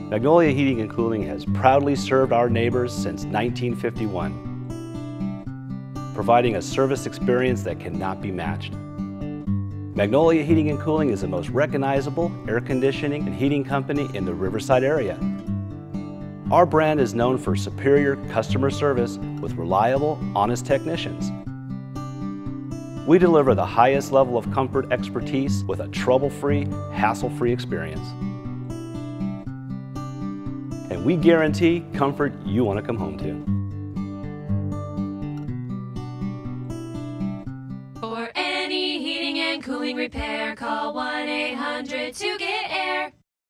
Magnolia Heating and Cooling has proudly served our neighbors since 1951, providing a service experience that cannot be matched. Magnolia Heating and Cooling is the most recognizable air conditioning and heating company in the Riverside area. Our brand is known for superior customer service with reliable, honest technicians. We deliver the highest level of comfort expertise with a trouble-free, hassle-free experience. And we guarantee comfort you want to come home to. For any heating and cooling repair, call 1-800-2GET